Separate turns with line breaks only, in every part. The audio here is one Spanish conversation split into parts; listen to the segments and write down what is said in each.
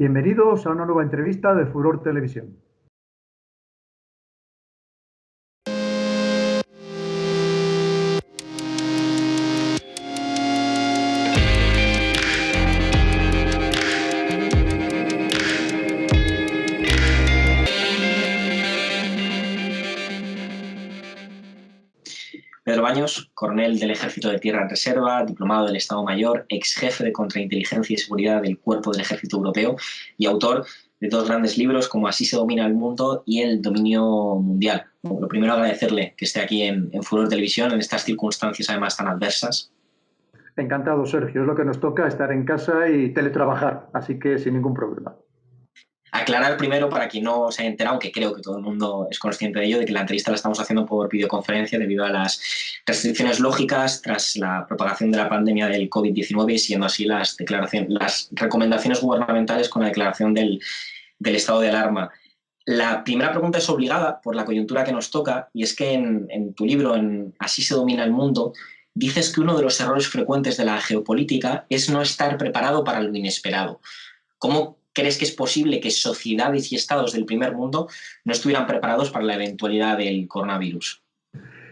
Bienvenidos a una nueva entrevista de Furor Televisión.
Pedro Baños, coronel del Ejército de Tierra en Reserva, diplomado del Estado Mayor, ex jefe de Contrainteligencia y Seguridad del Cuerpo del Ejército Europeo y autor de dos grandes libros como Así se domina el mundo y El dominio mundial. Lo primero, agradecerle que esté aquí en Furor Televisión en estas circunstancias además tan adversas.
Encantado, Sergio. Es lo que nos toca, estar en casa y teletrabajar, así que sin ningún problema.
Aclarar primero, para quien no se haya enterado, aunque creo que todo el mundo es consciente de ello, de que la entrevista la estamos haciendo por videoconferencia debido a las restricciones lógicas tras la propagación de la pandemia del COVID-19 y siendo así las recomendaciones gubernamentales con la declaración del estado de alarma. La primera pregunta es obligada por la coyuntura que nos toca, y es que en tu libro, en Así se domina el mundo, dices que uno de los errores frecuentes de la geopolítica es no estar preparado para lo inesperado. ¿Cómo crees que es posible que sociedades y estados del primer mundo no estuvieran preparados para la eventualidad del coronavirus?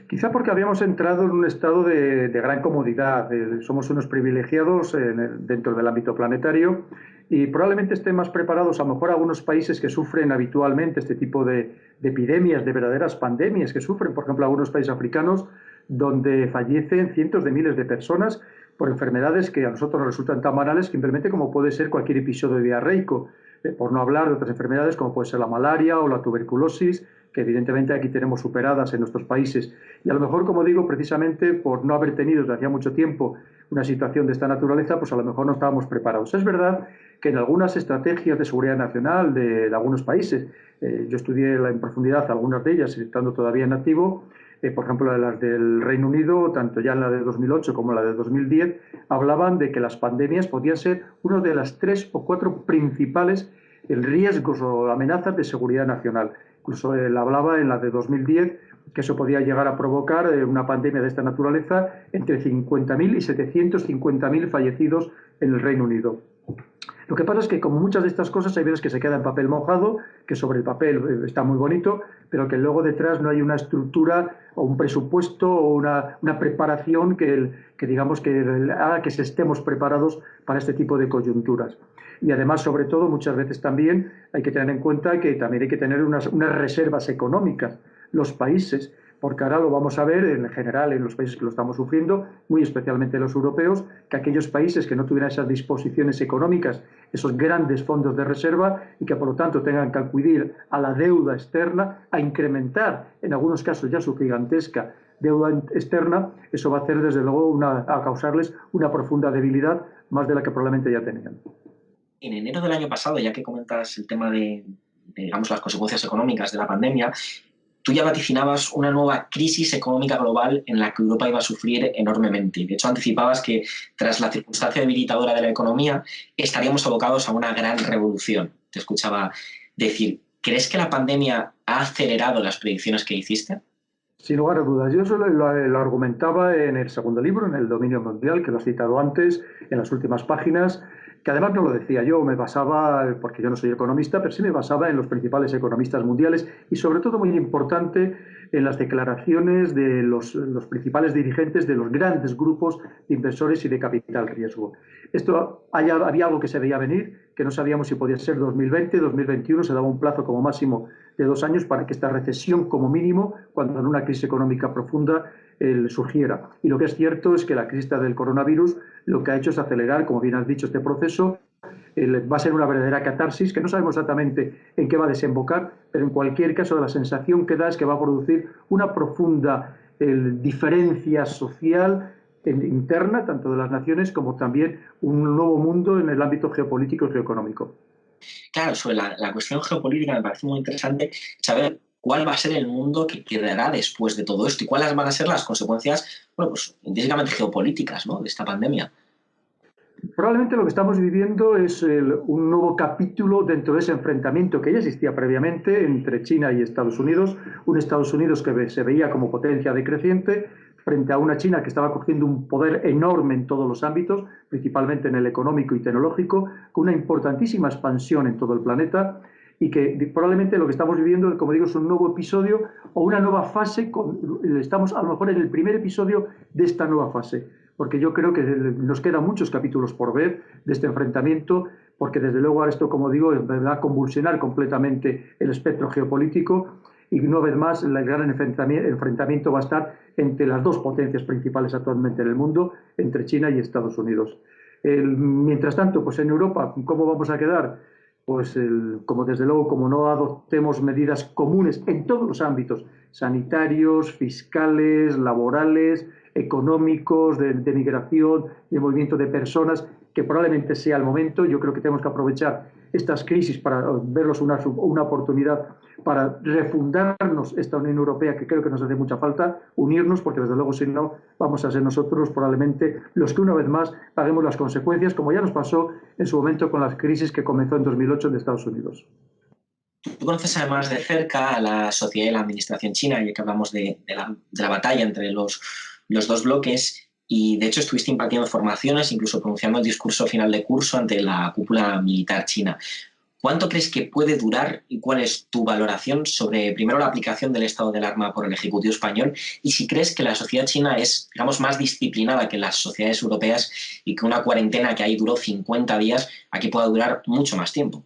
Quizá porque habíamos entrado en un estado de gran comodidad. Somos unos privilegiados dentro del ámbito planetario y probablemente estén más preparados, a lo mejor, algunos países que sufren habitualmente este tipo de epidemias, de verdaderas pandemias que sufren, por ejemplo, algunos países africanos donde fallecen cientos de miles de personas por enfermedades que a nosotros nos resultan tan banales simplemente como puede ser cualquier episodio diarreico, por no hablar de otras enfermedades como puede ser la malaria o la tuberculosis, que evidentemente aquí tenemos superadas en nuestros países. Y a lo mejor, como digo, precisamente por no haber tenido desde hacía mucho tiempo una situación de esta naturaleza, pues a lo mejor no estábamos preparados. Es verdad que en algunas estrategias de seguridad nacional de algunos países, yo estudié en profundidad algunas de ellas, estando todavía en activo, por ejemplo, las del Reino Unido, tanto ya en la de 2008 como la de 2010, hablaban de que las pandemias podían ser una de las 3 o 4 principales riesgos o amenazas de seguridad nacional. Incluso él hablaba en la de 2010 que eso podía llegar a provocar una pandemia de esta naturaleza entre 50.000 y 750.000 fallecidos en el Reino Unido. Lo que pasa es que, como muchas de estas cosas, hay veces que se queda en papel mojado, que sobre el papel está muy bonito, pero que luego detrás no hay una estructura o un presupuesto o una preparación que digamos que haga que estemos preparados para este tipo de coyunturas. Y además, sobre todo, muchas veces también hay que tener en cuenta que también hay que tener unas reservas económicas. Los países, porque ahora lo vamos a ver en general en los países que lo estamos sufriendo, muy especialmente los europeos, que aquellos países que no tuvieran esas disposiciones económicas, esos grandes fondos de reserva y que por lo tanto tengan que acudir a la deuda externa, a incrementar en algunos casos ya su gigantesca deuda externa, eso va a hacer desde luego a causarles una profunda debilidad, más de la que probablemente ya tenían.
En enero del año pasado, ya que comentas el tema de digamos, las consecuencias económicas de la pandemia, tú ya vaticinabas una nueva crisis económica global en la que Europa iba a sufrir enormemente. De hecho, anticipabas que tras la circunstancia debilitadora de la economía estaríamos abocados a una gran revolución. Te escuchaba decir, ¿crees que la pandemia ha acelerado las predicciones que hiciste?
Sin lugar a dudas. Yo eso lo argumentaba en el segundo libro, en El dominio mundial, que lo has citado antes, en las últimas páginas, que además no lo decía yo, me basaba, porque yo no soy economista, pero sí me basaba en los principales economistas mundiales y sobre todo, muy importante, en las declaraciones de los principales dirigentes de los grandes grupos de inversores y de capital riesgo. Había algo que se veía venir, que no sabíamos si podía ser 2020, 2021, se daba un plazo como máximo de 2 años para que esta recesión, como mínimo, cuando en una crisis económica profunda, surgiera. Y lo que es cierto es que la crisis del coronavirus lo que ha hecho es acelerar, como bien has dicho, este proceso. Va a ser una verdadera catarsis que no sabemos exactamente en qué va a desembocar, pero en cualquier caso la sensación que da es que va a producir una profunda diferencia social interna, tanto de las naciones como también un nuevo mundo en el ámbito geopolítico y geoeconómico.
Claro, sobre la cuestión geopolítica me parece muy interesante saber cuál va a ser el mundo que quedará después de todo esto y cuáles van a ser las consecuencias, bueno, pues intrínsecamente geopolíticas, ¿no?, de esta pandemia.
Probablemente lo que estamos viviendo es un nuevo capítulo dentro de ese enfrentamiento que ya existía previamente entre China y Estados Unidos, un Estados Unidos que se veía como potencia decreciente, frente a una China que estaba cogiendo un poder enorme en todos los ámbitos, principalmente en el económico y tecnológico, con una importantísima expansión en todo el planeta, y que probablemente lo que estamos viviendo, como digo, es un nuevo episodio o una nueva fase. Estamos a lo mejor en el primer episodio de esta nueva fase, porque yo creo que nos quedan muchos capítulos por ver de este enfrentamiento, porque desde luego esto, como digo, va a convulsionar completamente el espectro geopolítico, y una vez más el gran enfrentamiento va a estar entre las dos potencias principales actualmente en el mundo, entre China y Estados Unidos. Mientras tanto, pues en Europa, ¿cómo vamos a quedar? Pues como desde luego, como no adoptemos medidas comunes en todos los ámbitos, sanitarios, fiscales, laborales, económicos, de migración, de movimiento de personas, que probablemente sea el momento. Yo creo que tenemos que aprovechar estas crisis para verlos una oportunidad para refundarnos esta Unión Europea, que creo que nos hace mucha falta, unirnos, porque desde luego si no vamos a ser nosotros probablemente los que una vez más paguemos las consecuencias, como ya nos pasó en su momento con la crisis que comenzó en 2008 en Estados Unidos.
Tú conoces además de cerca a la sociedad y la administración china, ya que hablamos de la batalla entre los dos bloques, y de hecho estuviste impartiendo formaciones, incluso pronunciando el discurso final de curso ante la cúpula militar china. ¿Cuánto crees que puede durar y cuál es tu valoración sobre, primero, la aplicación del estado de alarma por el Ejecutivo español, y si crees que la sociedad china es, digamos, más disciplinada que las sociedades europeas y que una cuarentena que ahí duró 50 días aquí pueda durar mucho más tiempo?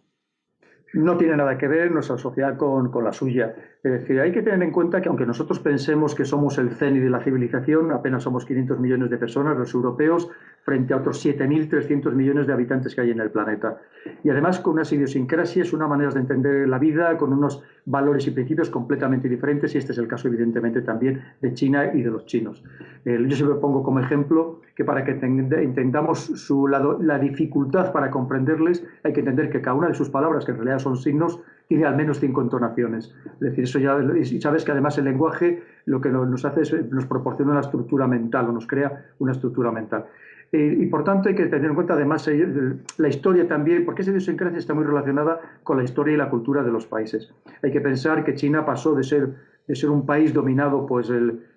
No tiene nada que ver nuestra sociedad con la suya. Es decir, hay que tener en cuenta que aunque nosotros pensemos que somos el cenit de la civilización, apenas somos 500 millones de personas, los europeos, frente a otros 7.300 millones de habitantes que hay en el planeta. Y además con unas idiosincrasias, unas maneras de entender la vida, con unos valores y principios completamente diferentes, y este es el caso evidentemente también de China y de los chinos. Yo siempre pongo como ejemplo que para que entendamos la dificultad para comprenderles, hay que entender que cada una de sus palabras, que en realidad son signos, tiene al menos 5 entonaciones. Es decir, eso ya, y sabes que además el lenguaje lo que nos hace es nos proporciona una estructura mental, o nos crea una estructura mental. Y por tanto hay que tener en cuenta además la historia también, porque esa idiosincrasia está muy relacionada con la historia y la cultura de los países. Hay que pensar que China pasó de ser un país dominado pues,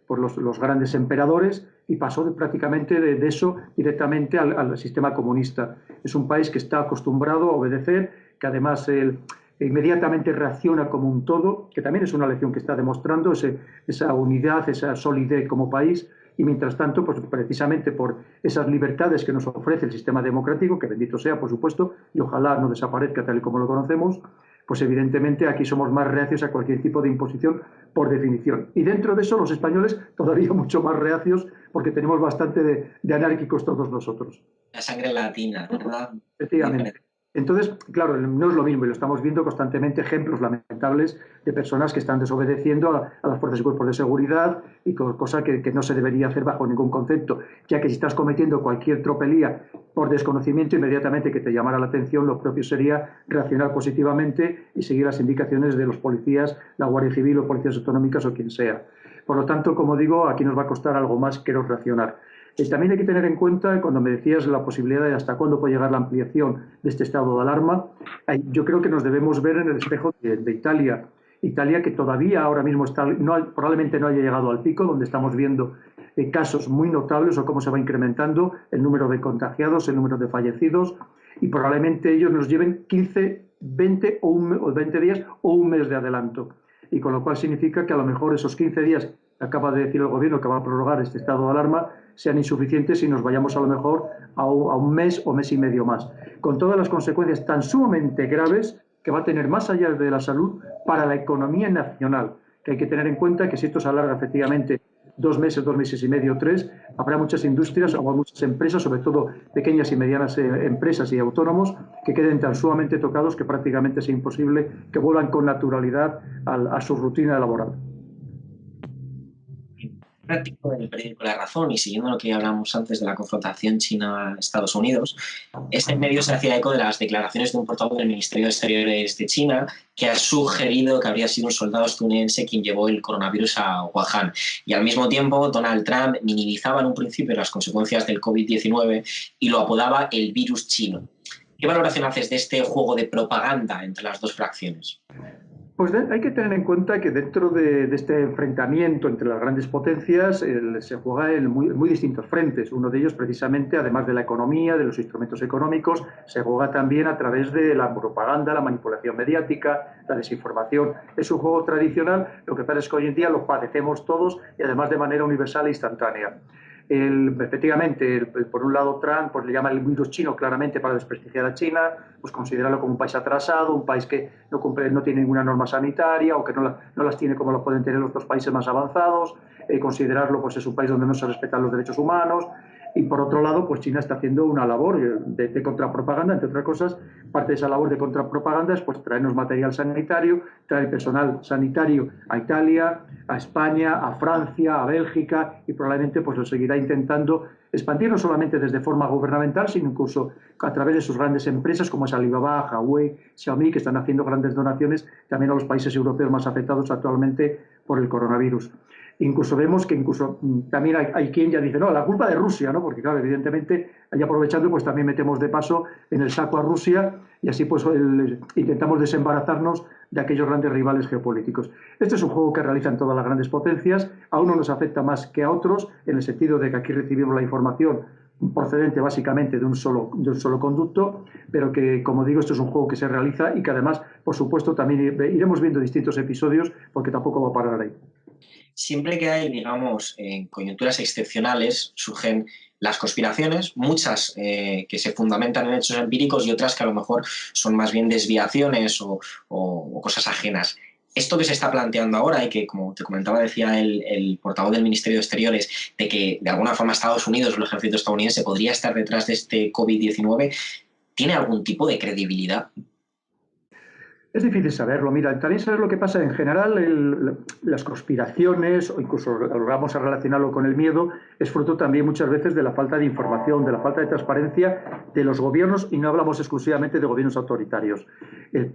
por los grandes emperadores, y pasó prácticamente de eso directamente al sistema comunista. Es un país que está acostumbrado a obedecer, que además inmediatamente reacciona como un todo, que también es una lección que está demostrando esa unidad, esa solidez como país. Y mientras tanto, pues precisamente por esas libertades que nos ofrece el sistema democrático, que bendito sea, por supuesto, y ojalá no desaparezca tal y como lo conocemos, pues evidentemente aquí somos más reacios a cualquier tipo de imposición por definición. Y dentro de eso los españoles todavía mucho más reacios, porque tenemos bastante de anárquicos todos nosotros.
La sangre latina, ¿verdad?
Efectivamente. Entonces, claro, no es lo mismo, y lo estamos viendo constantemente, ejemplos lamentables de personas que están desobedeciendo a las fuerzas y cuerpos de seguridad, y cosa que no se debería hacer bajo ningún concepto, ya que si estás cometiendo cualquier tropelía por desconocimiento, inmediatamente que te llamara la atención, lo propio sería reaccionar positivamente y seguir las indicaciones de los policías, la Guardia Civil o policías autonómicas o quien sea. Por lo tanto, como digo, aquí nos va a costar algo más que reaccionar. También hay que tener en cuenta, cuando me decías la posibilidad de hasta cuándo puede llegar la ampliación de este estado de alarma, yo creo que nos debemos ver en el espejo de Italia. Italia, que todavía ahora mismo probablemente no haya llegado al pico, donde estamos viendo casos muy notables o cómo se va incrementando el número de contagiados, el número de fallecidos, y probablemente ellos nos lleven 15, 20 o 20 días o un mes de adelanto. Y con lo cual significa que a lo mejor esos 15 días, acaba de decir el gobierno que va a prorrogar este estado de alarma, sean insuficientes y nos vayamos a lo mejor a un mes o mes y medio más, con todas las consecuencias tan sumamente graves que va a tener más allá de la salud para la economía nacional, que hay que tener en cuenta que si esto se alarga efectivamente 2 meses y medio, 3, habrá muchas industrias o muchas empresas, sobre todo pequeñas y medianas empresas y autónomos, que queden tan sumamente tocados que prácticamente sea imposible que vuelvan con naturalidad a su rutina laboral.
Artículo del periódico La Razón, y siguiendo lo que hablamos antes de la confrontación China-Estados Unidos, este medio se hacía eco de las declaraciones de un portavoz del Ministerio de Exteriores de China que ha sugerido que habría sido un soldado estadounidense quien llevó el coronavirus a Wuhan. Y al mismo tiempo, Donald Trump minimizaba en un principio las consecuencias del COVID-19 y lo apodaba el virus chino. ¿Qué valoración haces de este juego de propaganda entre las dos fracciones?
Pues hay que tener en cuenta que dentro de este enfrentamiento entre las grandes potencias se juega en muy distintos frentes. Uno de ellos, precisamente, además de la economía, de los instrumentos económicos, se juega también a través de la propaganda, la manipulación mediática, la desinformación. Es un juego tradicional, lo que pasa es que hoy en día lo padecemos todos y además de manera universal e instantánea. Efectivamente, por un lado Trump pues, le llama el virus chino claramente para desprestigiar a China, pues considerarlo como un país atrasado, un país que no tiene ninguna norma sanitaria o que no las tiene como lo pueden tener los otros países más avanzados, considerarlo pues es un país donde no se respetan los derechos humanos. Y por otro lado, pues China está haciendo una labor de contrapropaganda, entre otras cosas. Parte de esa labor de contrapropaganda es pues, traernos material sanitario, traer personal sanitario a Italia, a España, a Francia, a Bélgica, y probablemente pues, lo seguirá intentando expandir no solamente desde forma gubernamental, sino incluso a través de sus grandes empresas como es Alibaba, Huawei, Xiaomi, que están haciendo grandes donaciones también a los países europeos más afectados actualmente por el coronavirus. Incluso vemos que también hay quien ya dice, no, la culpa de Rusia, ¿no? Porque claro, evidentemente, ahí aprovechando, pues también metemos de paso en el saco a Rusia y así pues intentamos desembarazarnos de aquellos grandes rivales geopolíticos. Este es un juego que realizan todas las grandes potencias, a uno nos afecta más que a otros, en el sentido de que aquí recibimos la información procedente básicamente de un solo conducto, pero que, como digo, esto es un juego que se realiza y que además, por supuesto, también iremos viendo distintos episodios porque tampoco va a parar ahí.
Siempre que hay, digamos, coyunturas excepcionales, surgen las conspiraciones, muchas que se fundamentan en hechos empíricos y otras que a lo mejor son más bien desviaciones o cosas ajenas. Esto que se está planteando ahora y que, como te comentaba, decía el portavoz del Ministerio de Exteriores, de que de alguna forma Estados Unidos o el ejército estadounidense podría estar detrás de este COVID-19, ¿tiene algún tipo de credibilidad?
Es difícil saberlo. Mira, también saber lo que pasa en general, las conspiraciones, o incluso vamos a relacionarlo con el miedo, es fruto también muchas veces de la falta de información, de la falta de transparencia de los gobiernos, y no hablamos exclusivamente de gobiernos autoritarios.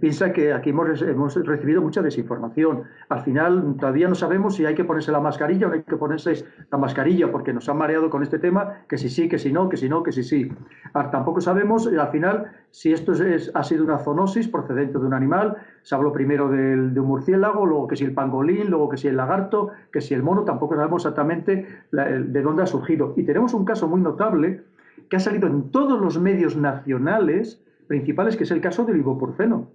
Piensa que aquí hemos recibido mucha desinformación. Al final todavía no sabemos si hay que ponerse la mascarilla o no hay que ponerse la mascarilla, porque nos han mareado con este tema, que si sí, que si no, que si no, que si sí. Tampoco sabemos al final si esto ha sido una zoonosis procedente de un animal. Se habló primero de un murciélago, luego que si el pangolín, luego que si el lagarto, que si el mono, tampoco sabemos exactamente de dónde ha surgido. Y tenemos un caso muy notable que ha salido en todos los medios nacionales principales, que es el caso del ibuprofeno,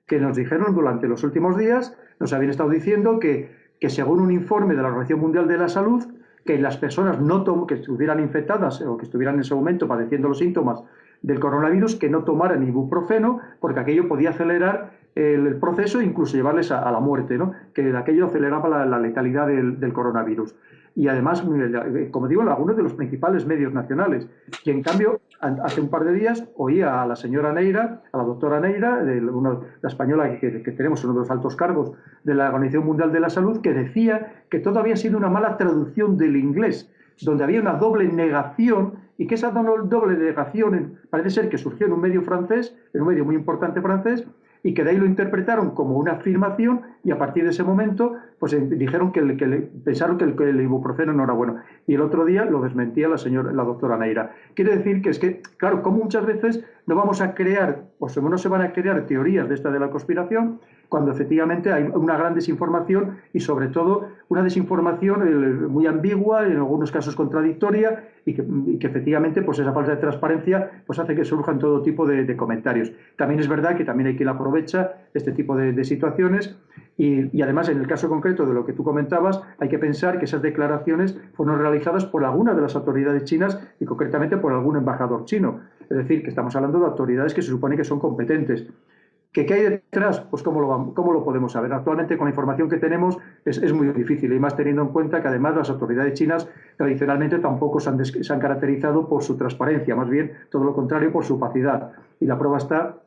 que nos dijeron durante los últimos días, nos habían estado diciendo que según un informe de la Organización Mundial de la Salud, que las personas que estuvieran infectadas o que estuvieran en ese momento padeciendo los síntomas del coronavirus, que no tomaran ibuprofeno, porque aquello podía acelerar el proceso e incluso llevarles a la muerte, ¿no? Que aquello aceleraba la letalidad del coronavirus. Y además, como digo, en algunos de los principales medios nacionales. Y en cambio, hace un par de días oía a la señora Neira, a la doctora Neira, la española que tenemos, uno de los altos cargos de la Organización Mundial de la Salud, que decía que todo había sido una mala traducción del inglés, donde había una doble negación, y que esa doble negación parece ser que surgió en un medio francés, en un medio muy importante francés, y que de ahí lo interpretaron como una afirmación y a partir de ese momento pues dijeron pensaron que el ibuprofeno no era bueno. Y el otro día lo desmentía la doctora Neira. Quiere decir que claro, como muchas veces no vamos a crear, o no se van a crear teorías de esta de la conspiración, cuando efectivamente hay una gran desinformación y sobre todo una desinformación muy ambigua, en algunos casos contradictoria, y que efectivamente pues esa falta de transparencia pues hace que surjan todo tipo de comentarios. También es verdad que también hay quien aprovecha este tipo de situaciones y además en el caso concreto de lo que tú comentabas hay que pensar que esas declaraciones fueron realizadas por algunas de las autoridades chinas y concretamente por algún embajador chino. Es decir, que estamos hablando de autoridades que se supone que son competentes. ¿Qué hay detrás? Pues ¿cómo lo podemos saber? Actualmente con la información que tenemos es muy difícil y más teniendo en cuenta que además las autoridades chinas tradicionalmente tampoco se han caracterizado por su transparencia, más bien todo lo contrario por su opacidad. Y la prueba está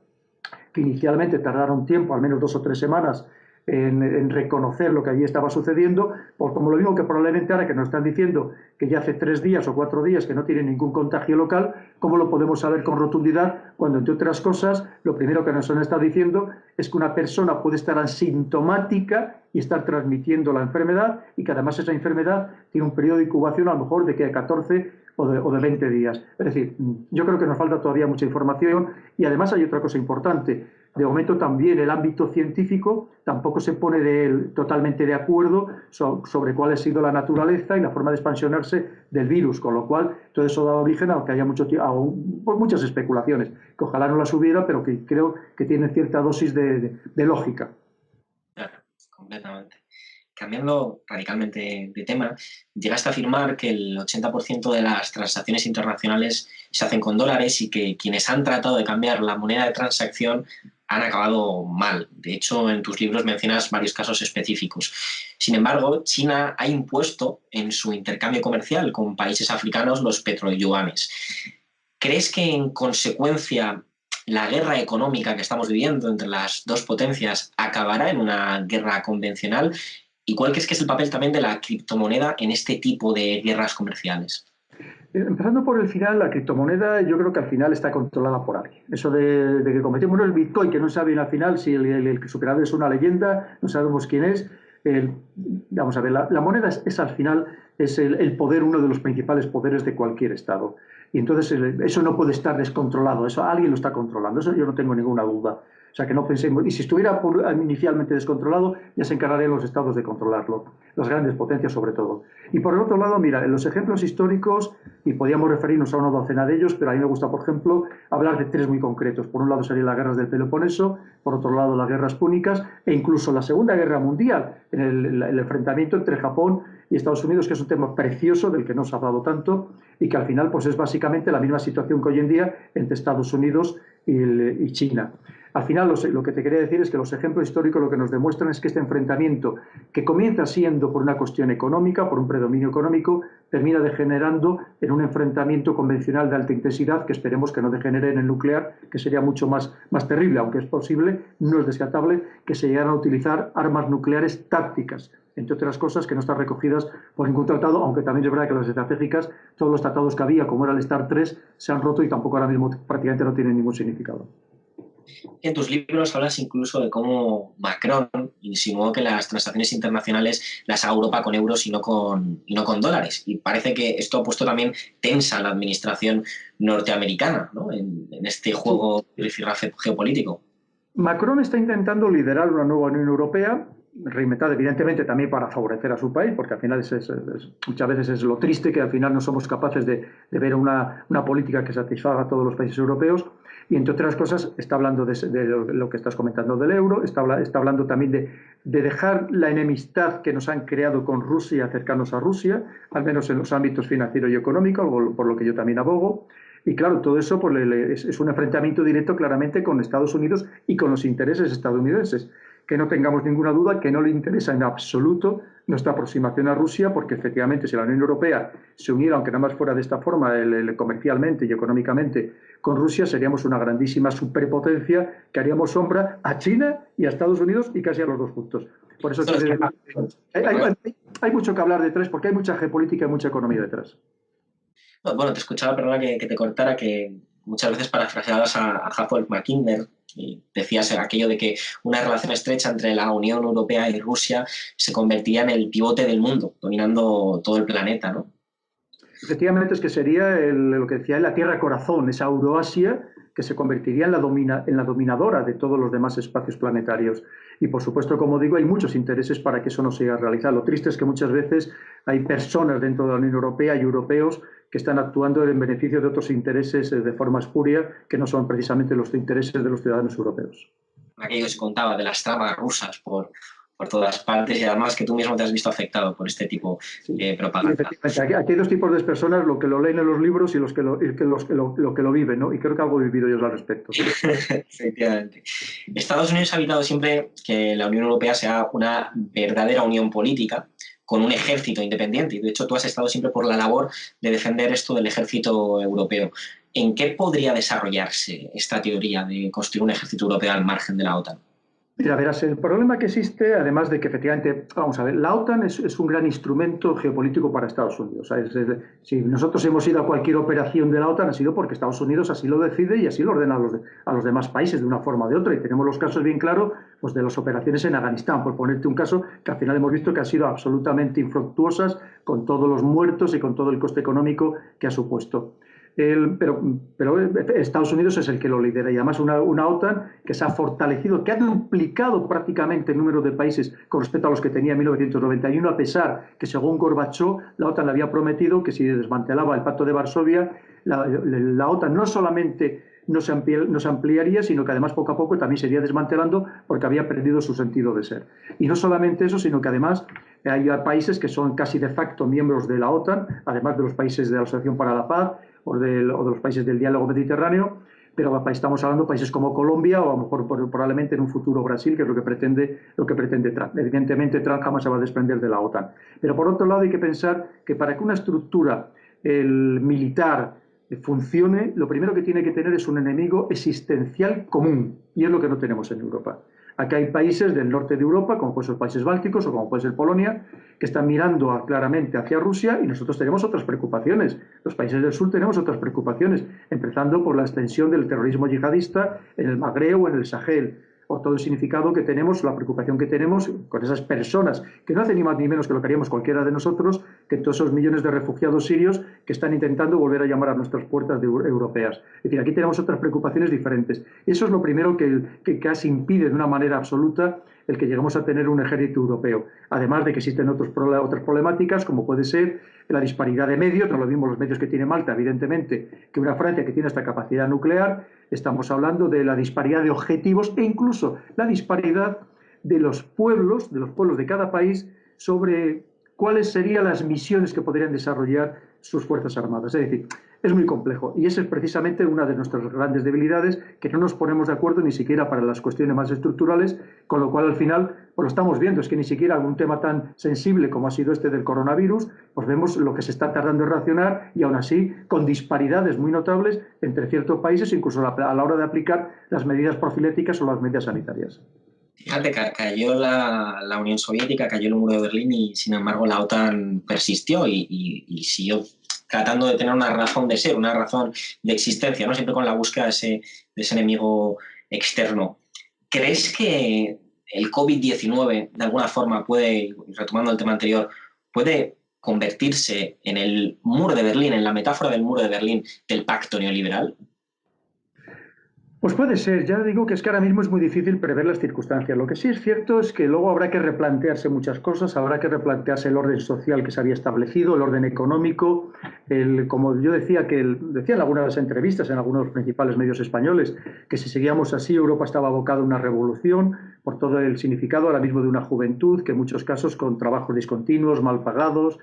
que inicialmente tardaron tiempo, al menos 2 o 3 semanas, en reconocer lo que allí estaba sucediendo, pues como lo mismo que probablemente ahora que nos están diciendo que ya hace 3 días o 4 días que no tienen ningún contagio local, ¿cómo lo podemos saber con rotundidad cuando, entre otras cosas, lo primero que nos han estado diciendo es que una persona puede estar asintomática y estar transmitiendo la enfermedad y que además esa enfermedad tiene un periodo de incubación a lo mejor de 14 o de 20 días? Es decir, yo creo que nos falta todavía mucha información y además hay otra cosa importante. De momento también el ámbito científico tampoco se pone totalmente de acuerdo sobre cuál ha sido la naturaleza y la forma de expansionarse del virus, con lo cual todo eso da origen a que haya muchas especulaciones, que ojalá no las hubiera, pero que creo que tienen cierta dosis de lógica.
Claro, completamente. Cambiando radicalmente de tema, llegaste a afirmar que el 80% de las transacciones internacionales se hacen con dólares y que quienes han tratado de cambiar la moneda de transacción han acabado mal. De hecho, en tus libros mencionas varios casos específicos. Sin embargo, China ha impuesto en su intercambio comercial con países africanos los petroyuanes. ¿Crees que en consecuencia la guerra económica que estamos viviendo entre las dos potencias acabará en una guerra convencional? ¿Y cuál crees que es el papel también de la criptomoneda en este tipo de guerras comerciales?
Empezando por el final, la criptomoneda yo creo que al final está controlada por alguien. Eso de que cometemos el Bitcoin, que no saben al final si el superador es una leyenda, no sabemos quién es. Vamos a ver, la moneda es al final es el poder, uno de los principales poderes de cualquier Estado. Y entonces eso no puede estar descontrolado, eso alguien lo está controlando, eso yo no tengo ninguna duda. O sea, que no pensemos, y si estuviera inicialmente descontrolado, ya se encargarían los estados de controlarlo, las grandes potencias sobre todo. Y por el otro lado, mira, en los ejemplos históricos, y podríamos referirnos a una docena de ellos, pero a mí me gusta, por ejemplo, hablar de tres muy concretos. Por un lado serían las guerras del Peloponeso, por otro lado las guerras púnicas, e incluso la Segunda Guerra Mundial, en el enfrentamiento entre Japón y Estados Unidos, que es un tema precioso del que no se ha hablado tanto, y que al final pues, es básicamente la misma situación que hoy en día entre Estados Unidos y China. Al final, lo que te quería decir es que los ejemplos históricos lo que nos demuestran es que este enfrentamiento, que comienza siendo por una cuestión económica, por un predominio económico, termina degenerando en un enfrentamiento convencional de alta intensidad que esperemos que no degenere en el nuclear, que sería mucho más terrible, aunque es posible, no es descartable, que se llegaran a utilizar armas nucleares tácticas, entre otras cosas que no están recogidas por ningún tratado, aunque también es verdad que las estratégicas, todos los tratados que había, como era el START 3, se han roto y tampoco ahora mismo prácticamente no tienen ningún significado.
En tus libros hablas incluso de cómo Macron insinuó que las transacciones internacionales las haga Europa con euros y no con dólares. Y parece que esto ha puesto también tensa la administración norteamericana, ¿no? en este juego de rifirrafe geopolítico.
Macron está intentando liderar una nueva Unión Europea, reinventada evidentemente también para favorecer a su país, porque al final muchas veces es lo triste que al final no somos capaces de ver una política que satisfaga a todos los países europeos. Y entre otras cosas está hablando de lo que estás comentando del euro, está hablando también de dejar la enemistad que nos han creado con Rusia, acercarnos a Rusia, al menos en los ámbitos financiero y económico, por lo que yo también abogo. Y claro, todo eso pues, es un enfrentamiento directo claramente con Estados Unidos y con los intereses estadounidenses. Que no tengamos ninguna duda que no le interesa en absoluto nuestra aproximación a Rusia, porque efectivamente si la Unión Europea se uniera, aunque nada más fuera de esta forma, comercialmente y económicamente, con Rusia, seríamos una grandísima superpotencia que haríamos sombra a China y a Estados Unidos y casi a los dos juntos. Por eso hay mucho que hablar detrás, porque hay mucha geopolítica y mucha economía detrás.
Bueno, te escuchaba, perdona que te cortara, que muchas veces parafraseabas a Harold Mackinder y decías aquello de que una relación estrecha entre la Unión Europea y Rusia se convertiría en el pivote del mundo, dominando todo el planeta, ¿no?
Efectivamente, es que sería lo que decía la Tierra Corazón, esa Euroasia que se convertiría en la dominadora de todos los demás espacios planetarios. Y por supuesto, como digo, hay muchos intereses para que eso no se llegue a realizar. Lo triste es que muchas veces hay personas dentro de la Unión Europea y europeos que están actuando en beneficio de otros intereses de forma espuria que no son precisamente los intereses de los ciudadanos europeos.
Aquello que se contaba de las tramas rusas por todas partes y además que tú mismo te has visto afectado por este tipo de propaganda.
Sí, aquí hay dos tipos de personas, los que lo leen en los libros y los que lo viven, ¿no? Y creo que algo he vivido yo al respecto.
Efectivamente. Estados Unidos ha evitado siempre que la Unión Europea sea una verdadera unión política con un ejército independiente. Y de hecho tú has estado siempre por la labor de defender esto del ejército europeo. ¿En qué podría desarrollarse esta teoría de construir un ejército europeo al margen de la OTAN?
Mira, verás, el problema que existe, además de que efectivamente, vamos a ver, la OTAN es un gran instrumento geopolítico para Estados Unidos. Si nosotros hemos ido a cualquier operación de la OTAN ha sido porque Estados Unidos así lo decide y así lo ordena a los demás países de una forma o de otra. Y tenemos los casos bien claros pues, de las operaciones en Afganistán, por ponerte un caso que al final hemos visto que han sido absolutamente infructuosas con todos los muertos y con todo el coste económico que ha supuesto. Pero Estados Unidos es el que lo lidera y además una OTAN que se ha fortalecido, que ha duplicado prácticamente el número de países con respecto a los que tenía en 1991, a pesar que según Gorbachov la OTAN le había prometido que si desmantelaba el Pacto de Varsovia, la OTAN no solamente no se ampliaría, sino que además poco a poco también se iría desmantelando porque había perdido su sentido de ser. Y no solamente eso, sino que además hay países que son casi de facto miembros de la OTAN, además de los países de la Asociación para la Paz o de los países del diálogo mediterráneo, pero estamos hablando de países como Colombia o a lo mejor probablemente en un futuro Brasil, que es lo que pretende Trump. Evidentemente Trump jamás se va a desprender de la OTAN. Pero por otro lado hay que pensar que para que una estructura militar funcione, lo primero que tiene que tener es un enemigo existencial común, y es lo que no tenemos en Europa. Aquí hay países del norte de Europa, como pueden ser los países bálticos o como puede ser Polonia, que están mirando claramente hacia Rusia y nosotros tenemos otras preocupaciones. Los países del sur tenemos otras preocupaciones, empezando por la extensión del terrorismo yihadista en el Magreb o en el Sahel, o todo el significado que tenemos, la preocupación que tenemos con esas personas que no hacen ni más ni menos que lo que haríamos cualquiera de nosotros, que todos esos millones de refugiados sirios que están intentando volver a llamar a nuestras puertas europeas. Es decir, aquí tenemos otras preocupaciones diferentes. Eso es lo primero que casi impide de una manera absoluta el que lleguemos a tener un ejército europeo. Además de que existen otras problemáticas, como puede ser la disparidad de medios, no lo mismo los medios que tiene Malta, evidentemente, que una Francia que tiene esta capacidad nuclear. Estamos hablando de la disparidad de objetivos e incluso la disparidad de los pueblos de cada país sobre cuáles serían las misiones que podrían desarrollar sus Fuerzas Armadas. Es decir, es muy complejo y esa es precisamente una de nuestras grandes debilidades, que no nos ponemos de acuerdo ni siquiera para las cuestiones más estructurales, con lo cual al final pues lo estamos viendo, es que ni siquiera algún tema tan sensible como ha sido este del coronavirus, pues vemos lo que se está tardando en reaccionar y aún así con disparidades muy notables entre ciertos países, incluso a la hora de aplicar las medidas profiléticas o las medidas sanitarias.
Fíjate, cayó la Unión Soviética, cayó el muro de Berlín y sin embargo la OTAN persistió y siguió tratando de tener una razón de ser, una razón de existencia, ¿no? Siempre con la búsqueda de ese enemigo externo. ¿Crees que el COVID-19 de alguna forma puede, retomando el tema anterior, puede convertirse en el muro de Berlín, en la metáfora del muro de Berlín del pacto neoliberal?
Pues puede ser, ya digo que es que ahora mismo es muy difícil prever las circunstancias. Lo que sí es cierto es que luego habrá que replantearse muchas cosas, habrá que replantearse el orden social que se había establecido, el orden económico, como yo decía, decía en algunas entrevistas, en algunos principales medios españoles, que si seguíamos así Europa estaba abocada a una revolución por todo el significado ahora mismo de una juventud, que en muchos casos con trabajos discontinuos, mal pagados,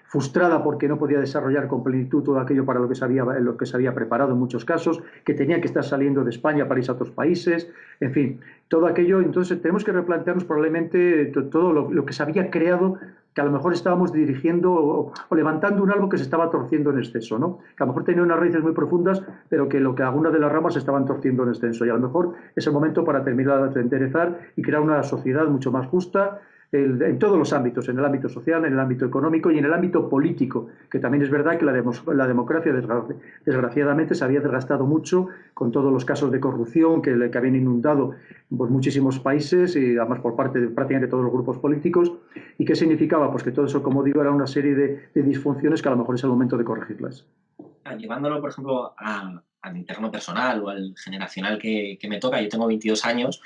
frustrada porque no podía desarrollar con plenitud todo aquello para lo que se había preparado en muchos casos, que tenía que estar saliendo de España para irse a otros países, en fin, todo aquello. Entonces tenemos que replantearnos probablemente todo lo que se había creado, que a lo mejor estábamos dirigiendo o levantando un árbol que se estaba torciendo en exceso, ¿no? Que a lo mejor tenía unas raíces muy profundas, pero que algunas de las ramas se estaban torciendo en exceso, y a lo mejor es el momento para terminar de enderezar y crear una sociedad mucho más justa, en todos los ámbitos, en el ámbito social, en el ámbito económico y en el ámbito político, que también es verdad que la democracia desgraciadamente se había desgastado mucho con todos los casos de corrupción que habían inundado pues, muchísimos países y además por parte de prácticamente todos los grupos políticos. ¿Y qué significaba? Pues que todo eso, como digo, era una serie de disfunciones que a lo mejor es el momento de corregirlas.
Llevándolo, por ejemplo, al interno personal o al generacional que me toca, yo tengo 22 años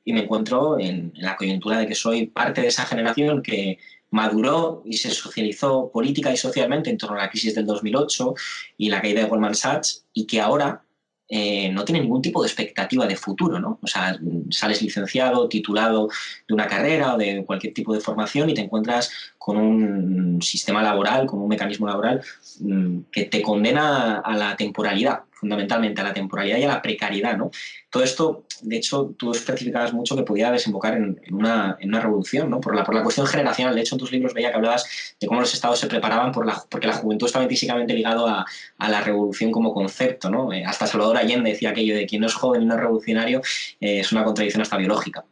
y me encuentro en la coyuntura de que soy parte de esa generación que maduró y se socializó política y socialmente en torno a la crisis del 2008 y la caída de Goldman Sachs, y que ahora no tiene ningún tipo de expectativa de futuro, ¿no? O sea, sales licenciado, titulado de una carrera o de cualquier tipo de formación y te encuentras con un sistema laboral, con un mecanismo laboral que te condena a la temporalidad, fundamentalmente a la temporalidad y a la precariedad, ¿no? Todo esto, de hecho, tú especificabas mucho que podía desembocar en una revolución, ¿no? Por la cuestión generacional. De hecho, en tus libros veía que hablabas de cómo los estados se preparaban porque la juventud estaba intrínsecamente ligado a la revolución como concepto, ¿no? Hasta Salvador Allende decía aquello de quien no es joven y no es revolucionario, es una contradicción hasta biológica.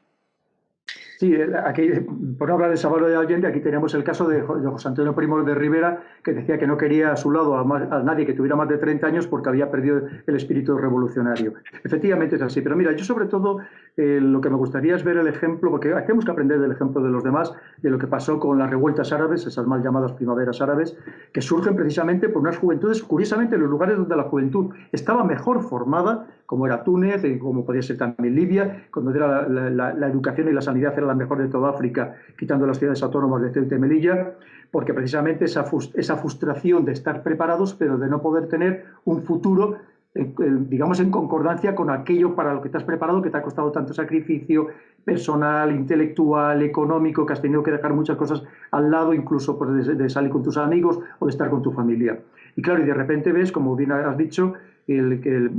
Sí, aquí, por no hablar de Salvador Allende, aquí tenemos el caso de José Antonio Primo de Rivera, que decía que no quería a su lado a nadie que tuviera más de 30 años porque había perdido el espíritu revolucionario. Efectivamente es así, pero mira, yo sobre todo lo que me gustaría es ver el ejemplo, porque tenemos que aprender del ejemplo de los demás, de lo que pasó con las revueltas árabes, esas mal llamadas primaveras árabes, que surgen precisamente por unas juventudes, curiosamente en los lugares donde la juventud estaba mejor formada, como era Túnez, como podía ser también Libia, cuando era la educación y la sanidad era la mejor de toda África, quitando las ciudades autónomas de Ceuta y Melilla, porque precisamente esa frustración de estar preparados, pero de no poder tener un futuro digamos, en concordancia con aquello para lo que te has preparado, que te ha costado tanto sacrificio personal, intelectual, económico, que has tenido que dejar muchas cosas al lado, incluso pues, de salir con tus amigos o de estar con tu familia. Y claro, y de repente ves, como bien has dicho, que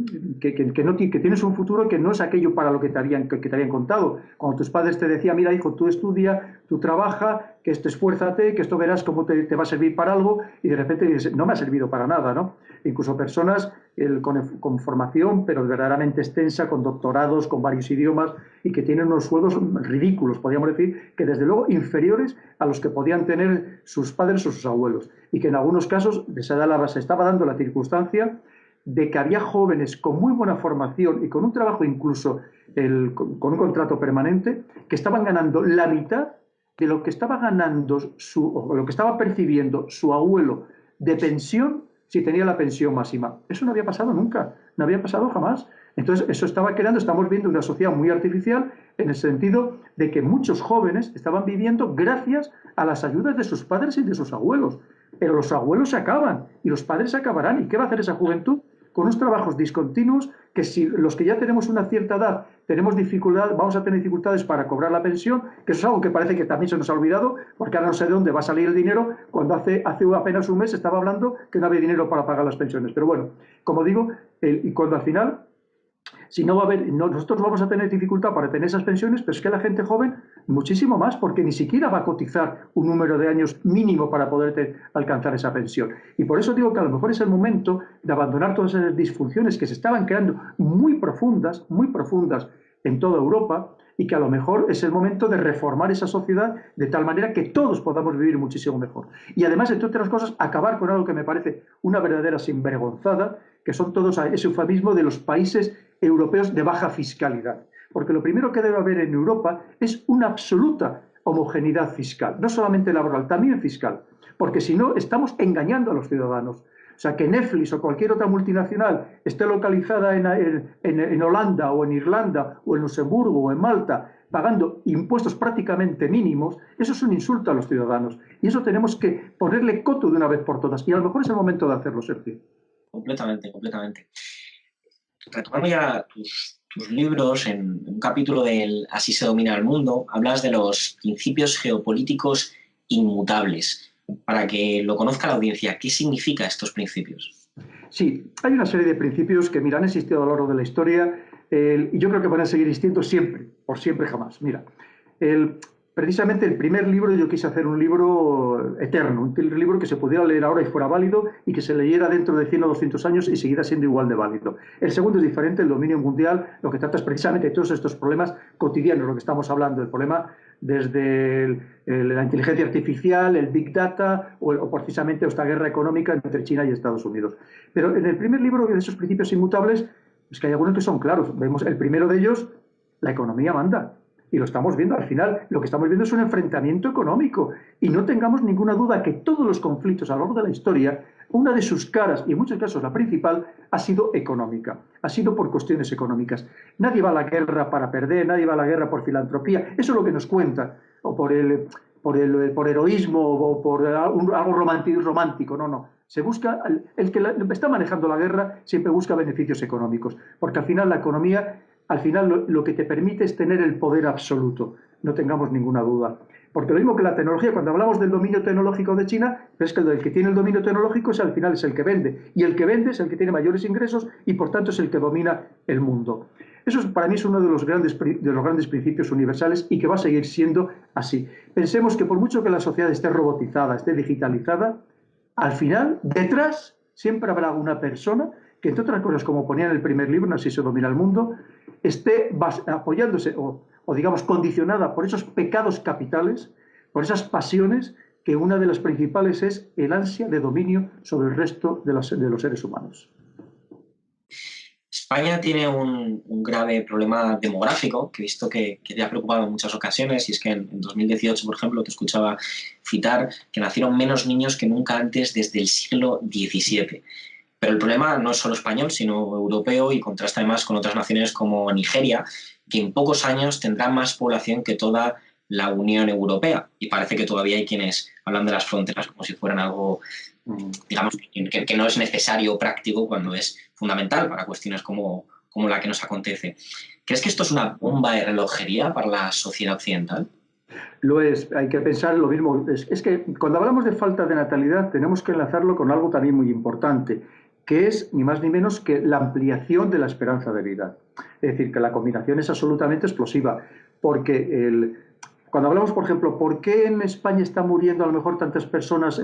tienes un futuro que no es aquello para lo que te habían contado. Cuando tus padres te decían, mira hijo, tú estudia, tú trabaja, que esto esfuérzate, que esto verás cómo te va a servir para algo, y de repente dices, no me ha servido para nada, ¿no? Incluso personas con formación, pero verdaderamente extensa, con doctorados, con varios idiomas, y que tienen unos sueldos ridículos, podríamos decir, que desde luego inferiores a los que podían tener sus padres o sus abuelos, y que en algunos casos se estaba dando la circunstancia de que había jóvenes con muy buena formación y con un trabajo incluso con un contrato permanente que estaban ganando la mitad de lo que estaba ganando o lo que estaba percibiendo su abuelo de pensión si tenía la pensión máxima. Eso no había pasado nunca, no había pasado jamás. Entonces, eso estaba creando, estamos viendo una sociedad muy artificial en el sentido de que muchos jóvenes estaban viviendo gracias a las ayudas de sus padres y de sus abuelos. Pero los abuelos se acaban y los padres se acabarán. ¿Y qué va a hacer esa juventud? Con unos trabajos discontinuos que si los que ya tenemos una cierta edad tenemos dificultad, vamos a tener dificultades para cobrar la pensión, que eso es algo que parece que también se nos ha olvidado, porque ahora no sé de dónde va a salir el dinero, cuando hace apenas un mes estaba hablando que no había dinero para pagar las pensiones. Pero bueno, como digo, y cuando al final si no va a haber, nosotros vamos a tener dificultad para tener esas pensiones, pero es que la gente joven muchísimo más, porque ni siquiera va a cotizar un número de años mínimo para poder alcanzar esa pensión. Y por eso digo que a lo mejor es el momento de abandonar todas esas disfunciones que se estaban creando muy profundas en toda Europa, y que a lo mejor es el momento de reformar esa sociedad de tal manera que todos podamos vivir muchísimo mejor. Y además, entre otras cosas, acabar con algo que me parece una verdadera sinvergonzada, que son todos ese eufemismo de los países europeos de baja fiscalidad. Porque lo primero que debe haber en Europa es una absoluta homogeneidad fiscal, no solamente laboral, también fiscal, porque si no estamos engañando a los ciudadanos. O sea, que Netflix o cualquier otra multinacional esté localizada en Holanda o en Irlanda o en Luxemburgo o en Malta pagando impuestos prácticamente mínimos, eso es un insulto a los ciudadanos. Y eso tenemos que ponerle coto de una vez por todas. Y a lo mejor es el momento de hacerlo, Sergio.
Completamente, completamente. Retomando ya tus libros, en un capítulo del Así se domina el mundo, hablas de los principios geopolíticos inmutables. Para que lo conozca la audiencia, ¿qué significan estos principios?
Sí, hay una serie de principios que, mira, han existido a lo largo de la historia y yo creo que van a seguir existiendo siempre, por siempre jamás. Mira, precisamente el primer libro, yo quise hacer un libro eterno, un libro que se pudiera leer ahora y fuera válido y que se leyera dentro de 100 o 200 años y seguirá siendo igual de válido. El segundo es diferente, el dominio mundial, lo que trata es precisamente de todos estos problemas cotidianos, lo que estamos hablando, el problema desde la inteligencia artificial, el Big Data o precisamente esta guerra económica entre China y Estados Unidos. Pero en el primer libro de esos principios inmutables, es que hay algunos que son claros. Vemos el primero de ellos, la economía manda. Y lo estamos viendo, al final lo que estamos viendo es un enfrentamiento económico. Y no tengamos ninguna duda que todos los conflictos a lo largo de la historia, una de sus caras, y en muchos casos la principal, ha sido económica, ha sido por cuestiones económicas. Nadie va a la guerra para perder, nadie va a la guerra por filantropía, eso es lo que nos cuenta, o por heroísmo, o por algo romántico, no. Se busca, el que está manejando la guerra siempre busca beneficios económicos, porque al final la economía, lo que te permite es tener el poder absoluto, no tengamos ninguna duda. Porque lo mismo que la tecnología, cuando hablamos del dominio tecnológico de China, es que el que tiene el dominio tecnológico al final es el que vende, y el que vende es el que tiene mayores ingresos y por tanto es el que domina el mundo. Eso para mí es uno de los grandes principios universales y que va a seguir siendo así. Pensemos que por mucho que la sociedad esté robotizada, esté digitalizada, al final, detrás, siempre habrá una persona que, entre otras cosas, como ponía en el primer libro, Así se domina el mundo, esté apoyándose o digamos, condicionada por esos pecados capitales, por esas pasiones, que una de las principales es el ansia de dominio sobre el resto de los seres humanos.
España tiene un grave problema demográfico que he visto que te ha preocupado en muchas ocasiones, y es que en 2018, por ejemplo, te escuchaba citar que nacieron menos niños que nunca antes desde el siglo XVII. Pero el problema no es solo español, sino europeo, y contrasta además con otras naciones como Nigeria, que en pocos años tendrá más población que toda la Unión Europea. Y parece que todavía hay quienes hablan de las fronteras como si fueran algo, digamos, que no es necesario o práctico, cuando es fundamental para cuestiones como la que nos acontece. ¿Crees que esto es una bomba de relojería para la sociedad occidental?
Lo es, hay que pensar lo mismo. Es que cuando hablamos de falta de natalidad tenemos que enlazarlo con algo también muy importante, que es ni más ni menos que la ampliación de la esperanza de vida. Es decir, que la combinación es absolutamente explosiva, porque cuando hablamos, por ejemplo, ¿por qué en España están muriendo a lo mejor tantas personas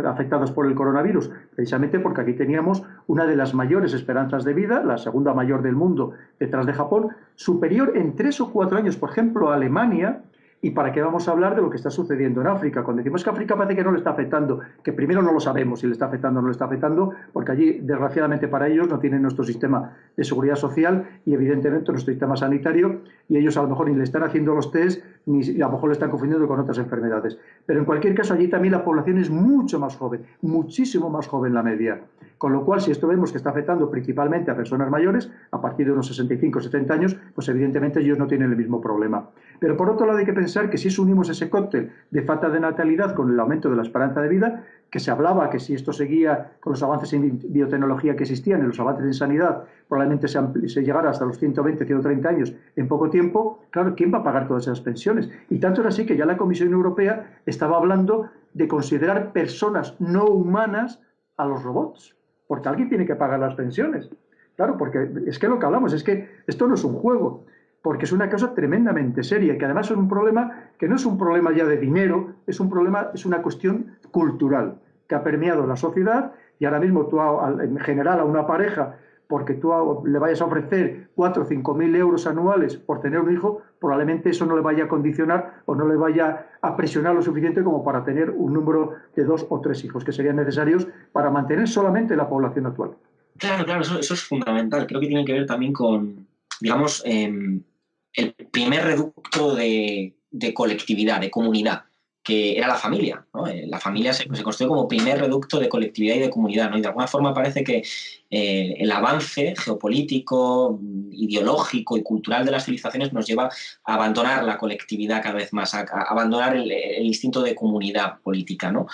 afectadas por el coronavirus? Precisamente porque aquí teníamos una de las mayores esperanzas de vida, la segunda mayor del mundo, detrás de Japón, superior en 3 o 4 años, por ejemplo, a Alemania. ¿Y para qué vamos a hablar de lo que está sucediendo en África? Cuando decimos que África parece que no le está afectando, que primero no lo sabemos si le está afectando o no le está afectando, porque allí, desgraciadamente para ellos, no tienen nuestro sistema de seguridad social y evidentemente nuestro sistema sanitario, y ellos a lo mejor ni le están haciendo los test, ni a lo mejor le están confundiendo con otras enfermedades. Pero en cualquier caso, allí también la población es mucho más joven, muchísimo más joven la media. Con lo cual, si esto vemos que está afectando principalmente a personas mayores, a partir de unos 65 o 70 años, pues evidentemente ellos no tienen el mismo problema. Pero por otro lado hay que pensar que si unimos ese cóctel de falta de natalidad con el aumento de la esperanza de vida, que se hablaba que si esto seguía con los avances en biotecnología que existían y los avances en sanidad, probablemente se llegara hasta los 120, 130 años en poco tiempo, claro, ¿quién va a pagar todas esas pensiones? Y tanto era así que ya la Comisión Europea estaba hablando de considerar personas no humanas a los robots, porque alguien tiene que pagar las pensiones. Claro, porque es que lo que hablamos es que esto no es un juego, porque es una cosa tremendamente seria, que además es un problema que no es un problema ya de dinero, es un problema, es una cuestión cultural que ha permeado la sociedad, y ahora mismo tú en general a una pareja, porque tú le vayas a ofrecer 4 o 5 mil euros anuales por tener un hijo, probablemente eso no le vaya a condicionar o no le vaya a presionar lo suficiente como para tener un número de 2 o 3 hijos que serían necesarios para mantener solamente la población actual.
Claro, claro, eso es fundamental. Creo que tiene que ver también con, digamos, el primer reducto de colectividad, de comunidad, que era la familia, ¿no? La familia se construyó como primer reducto de colectividad y de comunidad, ¿no? Y de alguna forma parece que el avance geopolítico, ideológico y cultural de las civilizaciones nos lleva a abandonar la colectividad cada vez más, a abandonar el instinto de comunidad política, ¿no?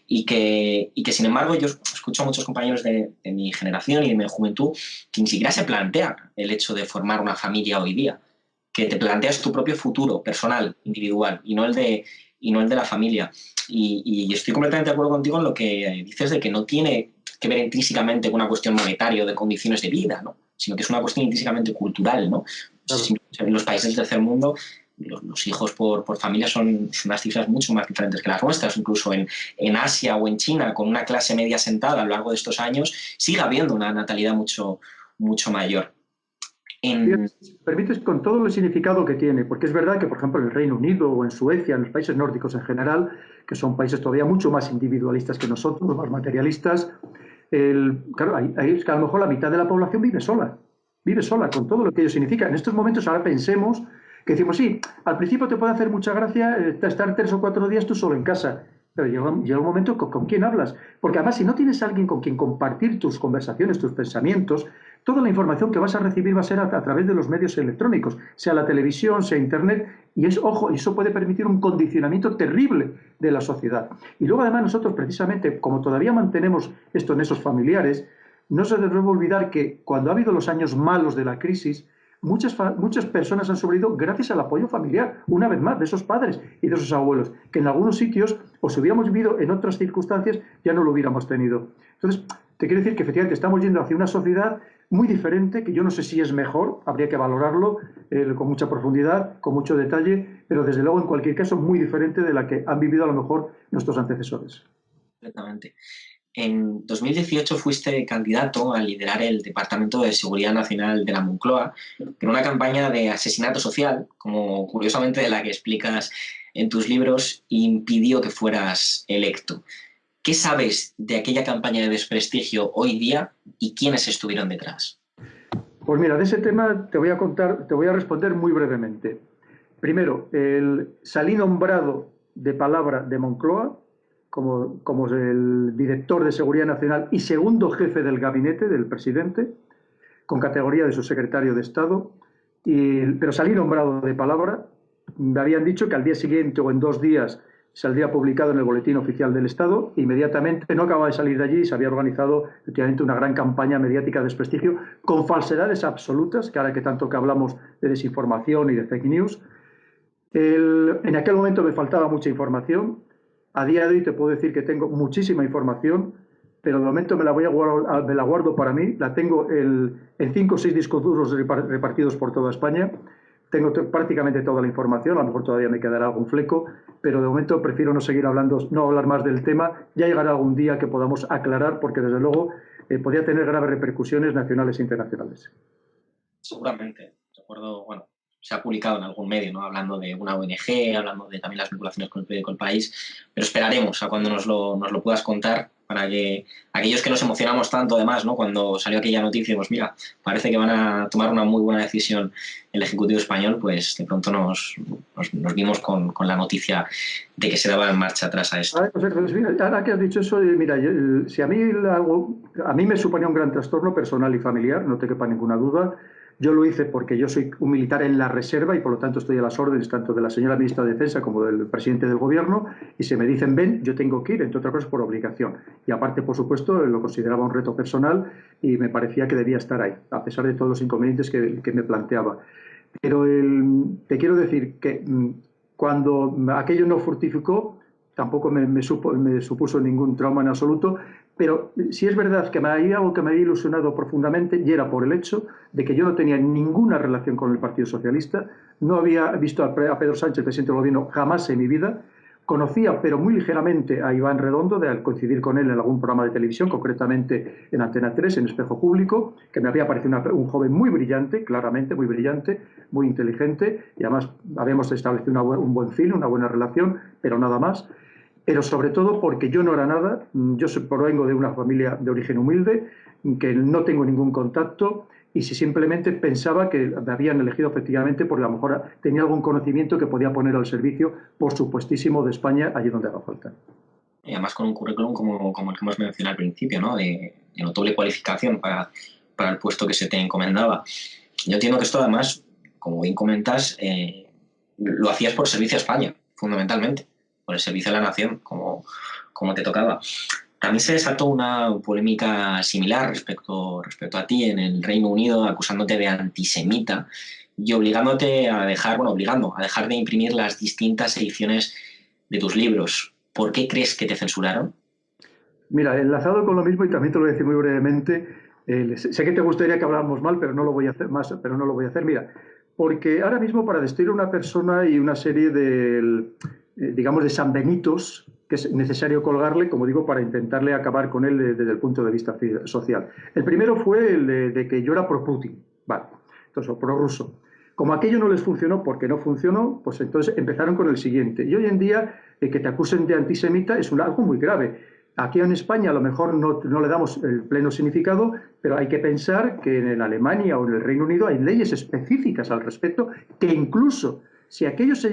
Y que sin embargo yo escucho a muchos compañeros de mi generación y de mi juventud que ni siquiera se plantean el hecho de formar una familia hoy día, que te planteas tu propio futuro personal, individual, y no el de la familia. Y estoy completamente de acuerdo contigo en lo que dices de que no tiene que ver intrínsecamente con una cuestión monetaria o de condiciones de vida, ¿no? Sino que es una cuestión intrínsecamente cultural, ¿no?
Claro.
En los países del tercer mundo los hijos por familia son unas cifras mucho más diferentes que las nuestras. Incluso en Asia o en China, con una clase media sentada a lo largo de estos años, sigue habiendo una natalidad mucho, mucho mayor.
Permites con todo el significado que tiene, porque es verdad que, por ejemplo, en el Reino Unido o en Suecia, en los países nórdicos en general, que son países todavía mucho más individualistas que nosotros, más materialistas, claro, es que a lo mejor la mitad de la población vive sola, con todo lo que ello significa. En estos momentos ahora pensemos que decimos, sí, al principio te puede hacer mucha gracia estar 3 o 4 días tú solo en casa, pero llega un momento ¿con quién hablas? Porque además, si no tienes a alguien con quien compartir tus conversaciones, tus pensamientos, toda la información que vas a recibir va a ser a través de los medios electrónicos, sea la televisión, sea internet, y ojo, eso puede permitir un condicionamiento terrible de la sociedad. Y luego además nosotros precisamente, como todavía mantenemos esto en esos familiares, no se debe olvidar que cuando ha habido los años malos de la crisis, muchas personas han sobrevivido gracias al apoyo familiar, una vez más, de esos padres y de esos abuelos, que en algunos sitios, o si hubiéramos vivido en otras circunstancias, ya no lo hubiéramos tenido. Entonces, te quiero decir que efectivamente estamos yendo hacia una sociedad muy diferente, que yo no sé si es mejor, habría que valorarlo con mucha profundidad, con mucho detalle, pero desde luego en cualquier caso muy diferente de la que han vivido a lo mejor nuestros antecesores.
Completamente. En 2018 fuiste candidato a liderar el Departamento de Seguridad Nacional de la Moncloa en una campaña de asesinato social, como curiosamente de la que explicas en tus libros, impidió que fueras electo. ¿Qué sabes de aquella campaña de desprestigio hoy día y quiénes estuvieron detrás?
Pues mira, de ese tema te voy a contar, te voy a responder muy brevemente. Primero, salí nombrado de palabra de Moncloa como el director de Seguridad Nacional y segundo jefe del gabinete del presidente, con categoría de subsecretario de Estado, pero salí nombrado de palabra. Me habían dicho que al día siguiente o en 2 días saldría publicado en el Boletín Oficial del Estado. Inmediatamente no acababa de salir de allí y se había organizado efectivamente una gran campaña mediática de desprestigio con falsedades absolutas, que ahora que tanto que hablamos de desinformación y de fake news. En aquel momento me faltaba mucha información. A día de hoy te puedo decir que tengo muchísima información, pero de momento me la guardo para mí. La tengo en 5 o 6 discos duros repartidos por toda España. Tengo prácticamente toda la información, a lo mejor todavía me quedará algún fleco, pero de momento prefiero no seguir hablando, no hablar más del tema. Ya llegará algún día que podamos aclarar, porque desde luego podría tener graves repercusiones nacionales e internacionales.
Seguramente. Recuerdo, bueno, se ha publicado en algún medio, ¿no? Hablando de una ONG, hablando de también las vinculaciones con el periódico El País, pero esperaremos a cuando nos lo puedas contar, para que aquellos que nos emocionamos tanto, además, ¿no? Cuando salió aquella noticia, pues mira, parece que van a tomar una muy buena decisión el Ejecutivo español, pues de pronto nos vimos con la noticia de que se daba en marcha atrás a esto.
Pues mira, ahora que has dicho eso, mira, si a mí me suponía un gran trastorno personal y familiar, no te quepa ninguna duda. Yo lo hice porque yo soy un militar en la reserva y por lo tanto estoy a las órdenes tanto de la señora ministra de Defensa como del presidente del gobierno, y si me dicen ven, yo tengo que ir, entre otras cosas por obligación. Y aparte, por supuesto, lo consideraba un reto personal y me parecía que debía estar ahí, a pesar de todos los inconvenientes que me planteaba. Pero te quiero decir que cuando aquello no fructificó, tampoco me supuso ningún trauma en absoluto, pero sí es verdad que hay algo que me había ilusionado profundamente, y era por el hecho de que yo no tenía ninguna relación con el Partido Socialista, no había visto a Pedro Sánchez, presidente del gobierno, jamás en mi vida. Conocía, pero muy ligeramente, a Iván Redondo, de coincidir con él en algún programa de televisión, concretamente en Antena 3, en Espejo Público, que me había parecido un joven muy brillante, claramente muy brillante, muy inteligente, y además habíamos establecido un buen feeling, una buena relación, pero nada más. Pero sobre todo porque yo no era nada, yo provengo de una familia de origen humilde, que no tengo ningún contacto, y si simplemente pensaba que me habían elegido efectivamente porque a lo mejor tenía algún conocimiento que podía poner al servicio, por supuestísimo, de España allí donde haga falta.
Y además con un currículum como el que hemos mencionado al principio, ¿no? De notable cualificación para el puesto que se te encomendaba. Yo entiendo que esto además, como bien comentas, lo hacías por servicio a España, fundamentalmente, por el servicio a la nación, como te tocaba. También se desató una polémica similar respecto a ti en el Reino Unido, acusándote de antisemita y obligándote a dejar de imprimir las distintas ediciones de tus libros. ¿Por qué crees que te censuraron?
Mira, enlazado con lo mismo, y también te lo voy a decir muy brevemente, sé que te gustaría que habláramos mal, pero no lo voy a hacer. Mira, porque ahora mismo para destruir a una persona y una serie digamos, de sanbenitos que es necesario colgarle, como digo, para intentarle acabar con él desde el punto de vista social. El primero fue el de que yo era pro-Putin, vale, entonces, o pro-ruso. Como aquello no les funcionó porque no funcionó, pues entonces empezaron con el siguiente. Y hoy en día, que te acusen de antisemita es algo muy grave. Aquí en España a lo mejor no le damos el pleno significado, pero hay que pensar que en Alemania o en el Reino Unido hay leyes específicas al respecto, que incluso si aquello se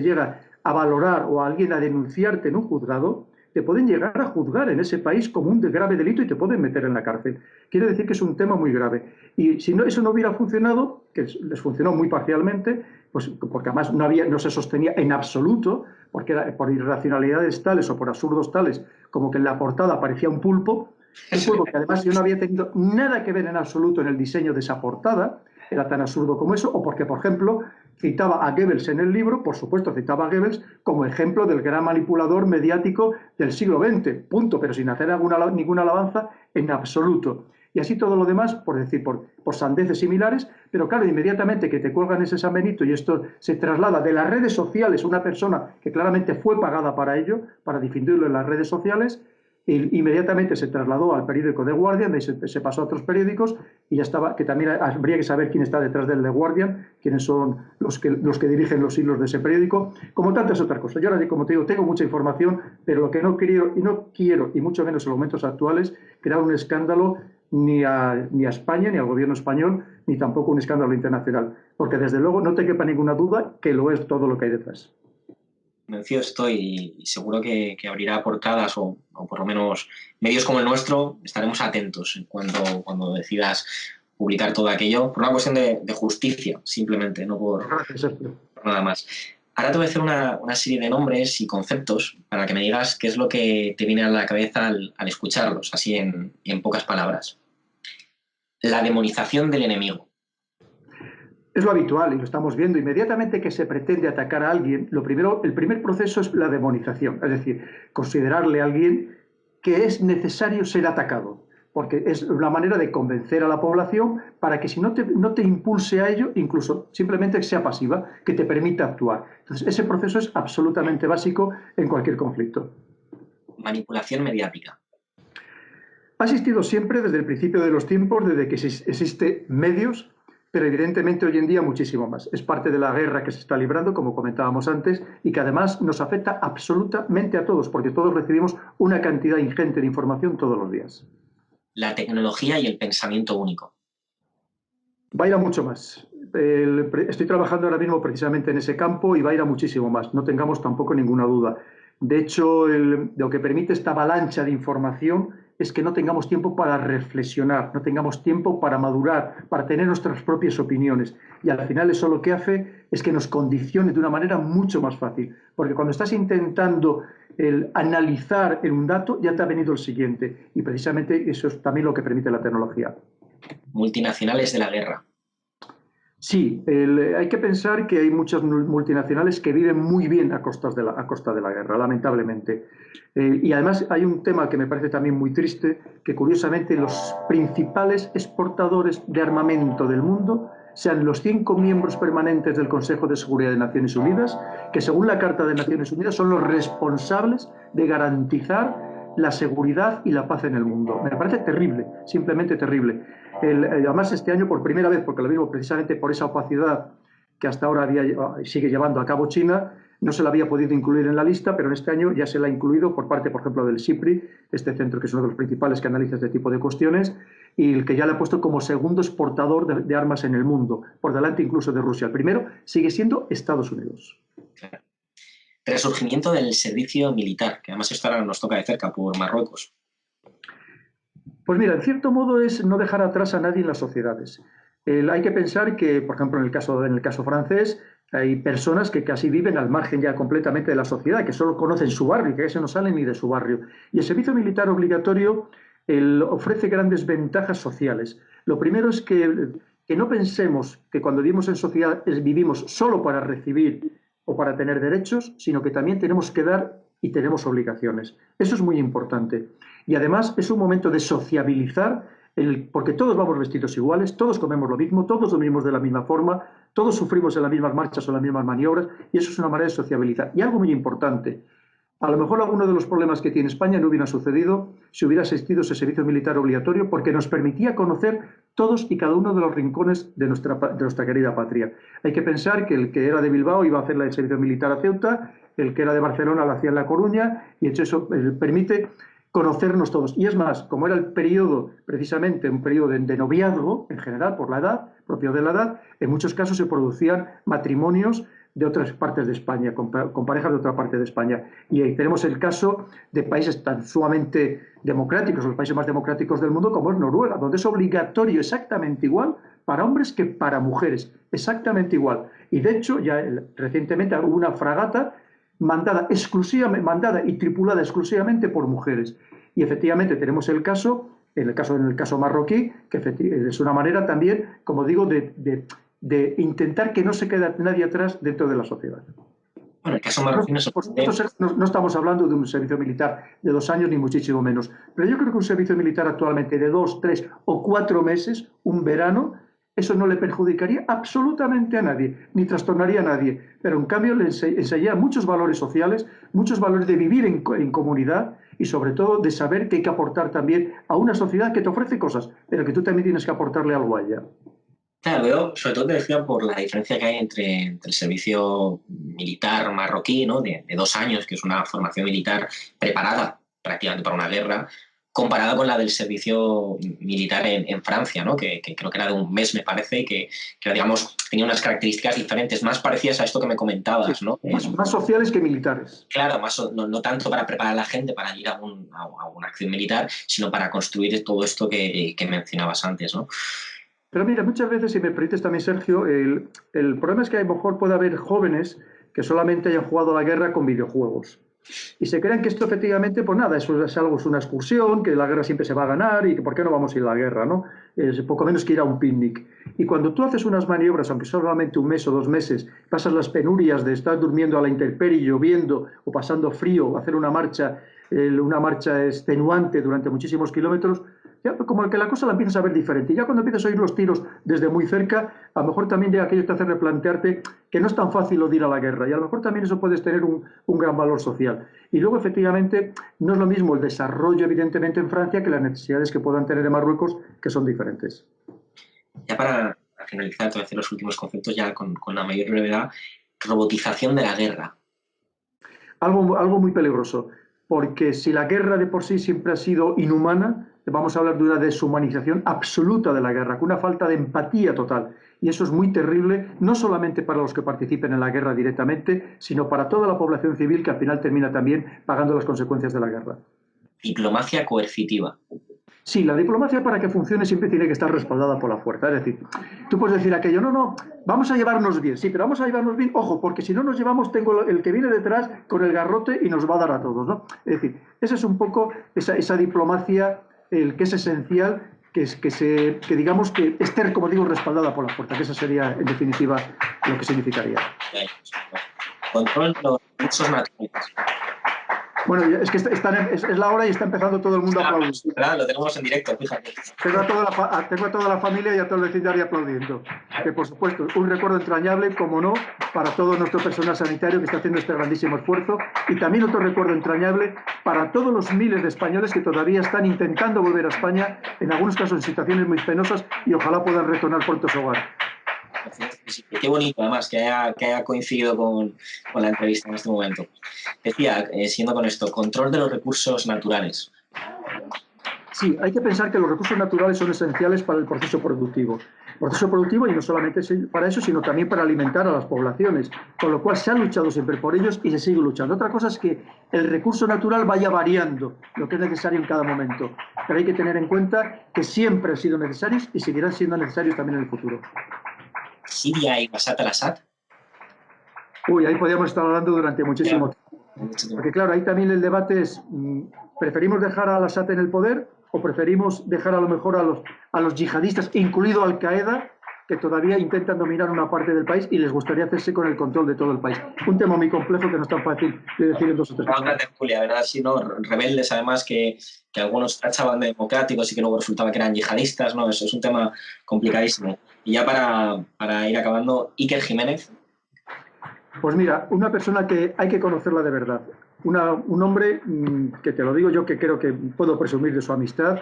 llega a valorar o a alguien a denunciarte en un juzgado, te pueden llegar a juzgar en ese país como un grave delito y te pueden meter en la cárcel. Quiere decir que es un tema muy grave. Y si eso no hubiera funcionado, que les funcionó muy parcialmente, pues porque además no se sostenía en absoluto, porque era por irracionalidades tales o por absurdos tales, como que en la portada aparecía un pulpo que además yo no había tenido nada que ver en absoluto en el diseño de esa portada, era tan absurdo como eso, o porque, por ejemplo, citaba a Goebbels en el libro, por supuesto citaba a Goebbels como ejemplo del gran manipulador mediático del siglo XX, punto, pero sin hacer ninguna alabanza en absoluto. Y así todo lo demás, por sandeces similares, pero claro, inmediatamente que te cuelgan ese San Benito y esto se traslada de las redes sociales a una persona que claramente fue pagada para ello, para difundirlo en las redes sociales, inmediatamente se trasladó al periódico The Guardian, de ahí se pasó a otros periódicos y ya estaba, que también habría que saber quién está detrás del The Guardian, quiénes son los que dirigen los hilos de ese periódico, como tantas otras cosas. Yo ahora, como te digo, tengo mucha información, pero lo que no quiero, y mucho menos en los momentos actuales, crear un escándalo ni a España, ni al gobierno español, ni tampoco un escándalo internacional. Porque desde luego no te quepa ninguna duda que lo es todo lo que hay detrás.
Convencido estoy y seguro que abrirá portadas o por lo menos medios como el nuestro estaremos atentos cuando decidas publicar todo aquello por una cuestión de justicia, simplemente, no
Gracias, Sergio.
por nada más. Ahora te voy a hacer una serie de nombres y conceptos para que me digas qué es lo que te viene a la cabeza al escucharlos, así en pocas palabras. La demonización del enemigo.
Es lo habitual y lo estamos viendo. Inmediatamente que se pretende atacar a alguien, el primer proceso es la demonización, es decir, considerarle a alguien que es necesario ser atacado, porque es una manera de convencer a la población para que si no te impulse a ello, incluso simplemente que sea pasiva, que te permita actuar. Entonces, ese proceso es absolutamente básico en cualquier conflicto.
Manipulación mediática.
Ha existido siempre desde el principio de los tiempos, desde que existen medios, pero evidentemente hoy en día muchísimo más. Es parte de la guerra que se está librando, como comentábamos antes, y que además nos afecta absolutamente a todos, porque todos recibimos una cantidad ingente de información todos los días.
La tecnología y el pensamiento único.
Va a ir a mucho más. Estoy trabajando ahora mismo precisamente en ese campo y va a ir a muchísimo más, no tengamos tampoco ninguna duda. De hecho, lo que permite esta avalancha de información es que no tengamos tiempo para reflexionar, no tengamos tiempo para madurar, para tener nuestras propias opiniones. Y al final eso lo que hace es que nos condicione de una manera mucho más fácil. Porque cuando estás intentando analizar en un dato, ya te ha venido el siguiente. Y precisamente eso es también lo que permite la tecnología.
Multinacionales de la guerra.
Sí, hay que pensar que hay muchas multinacionales que viven muy bien a costa de la guerra, lamentablemente. Y además hay un tema que me parece también muy triste, que curiosamente los principales exportadores de armamento del mundo sean los 5 miembros permanentes del Consejo de Seguridad de Naciones Unidas, que según la Carta de Naciones Unidas son los responsables de garantizar la seguridad y la paz en el mundo. Me parece terrible, simplemente terrible. Además, este año, por primera vez, porque lo mismo precisamente por esa opacidad que hasta ahora sigue llevando a cabo China, no se la había podido incluir en la lista, pero en este año ya se la ha incluido por parte, por ejemplo, del SIPRI, este centro que es uno de los principales que analiza este tipo de cuestiones, y el que ya le ha puesto como segundo exportador de armas en el mundo, por delante incluso de Rusia. El primero sigue siendo Estados Unidos.
Claro. Resurgimiento del servicio militar, que además esto ahora nos toca de cerca por Marruecos.
Pues mira, en cierto modo es no dejar atrás a nadie en las sociedades. Hay que pensar que, por ejemplo, en el caso francés, hay personas que casi viven al margen ya completamente de la sociedad, que solo conocen su barrio, que casi no salen ni de su barrio. Y el servicio militar obligatorio ofrece grandes ventajas sociales. Lo primero es que no pensemos que cuando vivimos en sociedad vivimos solo para recibir o para tener derechos, sino que también tenemos que dar y tenemos obligaciones. Eso es muy importante. Y además es un momento de sociabilizar, porque todos vamos vestidos iguales, todos comemos lo mismo, todos dormimos de la misma forma, todos sufrimos en las mismas marchas o en las mismas maniobras, y eso es una manera de sociabilizar. Y algo muy importante, a lo mejor alguno de los problemas que tiene España no hubiera sucedido si hubiera existido ese servicio militar obligatorio, porque nos permitía conocer todos y cada uno de los rincones de nuestra querida patria. Hay que pensar que el que era de Bilbao iba a hacer el servicio militar a Ceuta, el que era de Barcelona lo hacía en La Coruña, y hecho eso permite conocernos todos. Y es más, como era el periodo, precisamente un periodo de noviazgo, en general, por la edad, propio de la edad, en muchos casos se producían matrimonios de otras partes de España, con parejas de otra parte de España. Y ahí tenemos el caso de países tan sumamente democráticos, los países más democráticos del mundo, como es Noruega, donde es obligatorio exactamente igual para hombres que para mujeres, exactamente igual. Y de hecho, ya recientemente hubo una fragata mandada y tripulada exclusivamente por mujeres. Y efectivamente tenemos el caso, en el caso marroquí, que es una manera también, como digo, de intentar que no se quede nadie atrás dentro de la sociedad.
Bueno, el caso marroquí
no estamos hablando de un servicio militar de 2 años, ni muchísimo menos. Pero yo creo que un servicio militar actualmente de 2, 3 o 4 meses, un verano, eso no le perjudicaría absolutamente a nadie, ni trastornaría a nadie. Pero en cambio le enseñaría muchos valores sociales, muchos valores de vivir en comunidad y sobre todo de saber que hay que aportar también a una sociedad que te ofrece cosas, pero que tú también tienes que aportarle algo a ella.
Claro, veo, sobre todo te decía por la diferencia que hay entre el servicio militar marroquí, ¿no? de 2 años, que es una formación militar preparada prácticamente para una guerra, comparada con la del servicio militar en Francia, ¿no? Que creo que era de un mes, me parece, y que digamos, tenía unas características diferentes, más parecidas a esto que me comentabas, ¿no?
Más sociales que militares.
Claro, no tanto para preparar a la gente para ir a una acción militar, sino para construir todo esto que mencionabas antes, ¿no?
Pero mira, muchas veces, si me permites también, Sergio, el problema es que a lo mejor puede haber jóvenes que solamente hayan jugado a la guerra con videojuegos. Y se crean que esto efectivamente, pues nada, eso es algo, es una excursión, que la guerra siempre se va a ganar y que por qué no vamos a ir a la guerra, ¿no? Es poco menos que ir a un picnic. Y cuando tú haces unas maniobras, aunque solamente un mes o 2 meses, pasas las penurias de estar durmiendo a la intemperie, lloviendo o pasando frío, hacer una marcha extenuante durante muchísimos kilómetros, ya como que la cosa la empiezas a ver diferente. Y ya cuando empiezas a oír los tiros desde muy cerca, a lo mejor también ya aquello te hace replantearte que no es tan fácil ir a la guerra. Y a lo mejor también eso puedes tener un gran valor social. Y luego, efectivamente, no es lo mismo el desarrollo, evidentemente, en Francia que las necesidades que puedan tener en Marruecos, que son diferentes.
Ya para finalizar, te voy a decir los últimos conceptos ya con la mayor brevedad. Robotización de la guerra.
Algo muy peligroso, porque si la guerra de por sí siempre ha sido inhumana, vamos a hablar de una deshumanización absoluta de la guerra, con una falta de empatía total. Y eso es muy terrible, no solamente para los que participen en la guerra directamente, sino para toda la población civil que al final termina también pagando las consecuencias de la guerra.
Diplomacia coercitiva.
Sí, la diplomacia para que funcione siempre tiene que estar respaldada por la fuerza. Es decir, tú puedes decir aquello, no, vamos a llevarnos bien. Sí, pero vamos a llevarnos bien, ojo, porque si no nos llevamos, tengo el que viene detrás con el garrote y nos va a dar a todos, ¿no? Es decir, esa es un poco esa diplomacia que es esencial, que digamos que esté, como digo, respaldada por la fuerza, que esa sería, en definitiva, lo que significaría.
Control de los recursos naturales.
Bueno, es que es la hora y está empezando todo el mundo a aplaudir.
Claro, lo tenemos en directo, fíjate.
Tengo a toda la familia y a todo el vecindario aplaudiendo. Que, por supuesto, un recuerdo entrañable, como no, para todo nuestro personal sanitario que está haciendo este grandísimo esfuerzo. Y también otro recuerdo entrañable para todos los miles de españoles que todavía están intentando volver a España, en algunos casos en situaciones muy penosas, y ojalá puedan retornar pronto a su hogar.
Qué bonito, además, que haya coincidido con la entrevista en este momento. Decía, siguiendo con esto, control de los recursos naturales.
Sí, hay que pensar que los recursos naturales son esenciales para el proceso productivo. Proceso productivo, y no solamente para eso, sino también para alimentar a las poblaciones, con lo cual se ha luchado siempre por ellos y se sigue luchando. Otra cosa es que el recurso natural vaya variando lo que es necesario en cada momento, pero hay que tener en cuenta que siempre han sido necesarios y seguirán siendo necesarios también en el futuro.
Siria y Bashar al-Assad.
Uy, ahí podríamos estar hablando durante muchísimo tiempo. Porque claro, ahí también el debate es, ¿preferimos dejar a Al-Assad en el poder o preferimos dejar a lo mejor a los yihadistas, incluido Al-Qaeda, que todavía intentan dominar una parte del país y les gustaría hacerse con el control de todo el país? Un tema muy complejo que no es tan fácil de decir en 2 o 3
palabras. Julia, ¿verdad? Sí, ¿no? Rebeldes, además, que algunos tachaban de democráticos y que luego resultaba que eran yihadistas, ¿no? Eso es un tema complicadísimo. Y ya para ir acabando, Iker Jiménez.
Pues mira, una persona que hay que conocerla de verdad. Un hombre que te lo digo yo, que creo que puedo presumir de su amistad,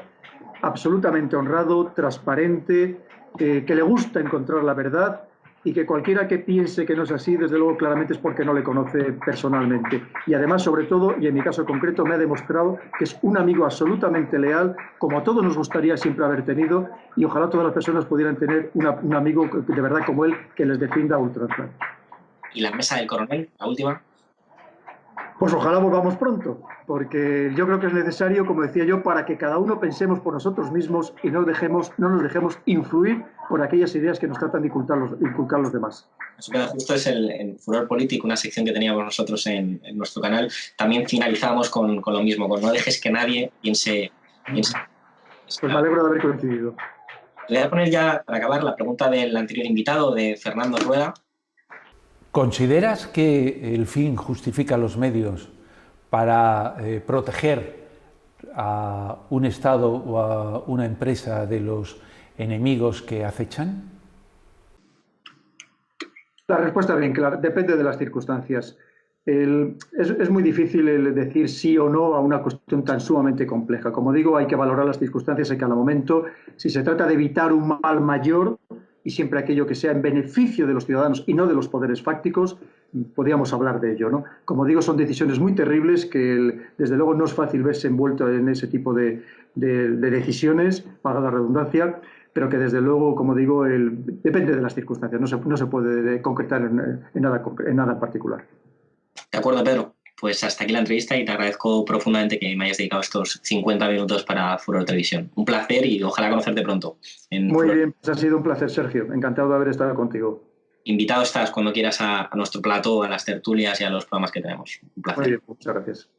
absolutamente honrado, transparente, que le gusta encontrar la verdad y que cualquiera que piense que no es así, desde luego claramente es porque no le conoce personalmente. Y además, sobre todo, y en mi caso concreto, me ha demostrado que es un amigo absolutamente leal, como a todos nos gustaría siempre haber tenido, y ojalá todas las personas pudieran tener un amigo de verdad como él, que les defienda a ultranza.
¿Y la mesa del coronel, la última?
Pues ojalá volvamos pronto, porque yo creo que es necesario, como decía yo, para que cada uno pensemos por nosotros mismos y no nos dejemos influir por aquellas ideas que nos tratan de inculcar los demás.
Eso queda justo, es el Furor Político, una sección que teníamos nosotros en nuestro canal. También finalizamos con lo mismo, con no dejes que nadie piense.
Pues me alegro de haber coincidido.
Le voy a poner ya, para acabar, la pregunta del anterior invitado, de Fernando Rueda.
¿Consideras que el fin justifica los medios para proteger a un Estado o a una empresa de los enemigos que acechan?
La respuesta es bien clara, depende de las circunstancias. Es muy difícil decir sí o no a una cuestión tan sumamente compleja. Como digo, hay que valorar las circunstancias en cada momento. Si se trata de evitar un mal mayor, y siempre aquello que sea en beneficio de los ciudadanos y no de los poderes fácticos, podríamos hablar de ello, ¿no? Como digo, son decisiones muy terribles que desde luego no es fácil verse envuelto en ese tipo de decisiones, para la redundancia, pero que desde luego, como digo, depende de las circunstancias, no se puede concretar en nada en particular.
De acuerdo, Pedro. Pues hasta aquí la entrevista y te agradezco profundamente que me hayas dedicado estos 50 minutos para Furor Televisión. Un placer y ojalá conocerte pronto.
Muy bien, pues ha sido un placer, Sergio. Encantado de haber estado contigo.
Invitado estás cuando quieras a nuestro plató, a las tertulias y a los programas que tenemos. Un placer.
Muy bien, muchas gracias.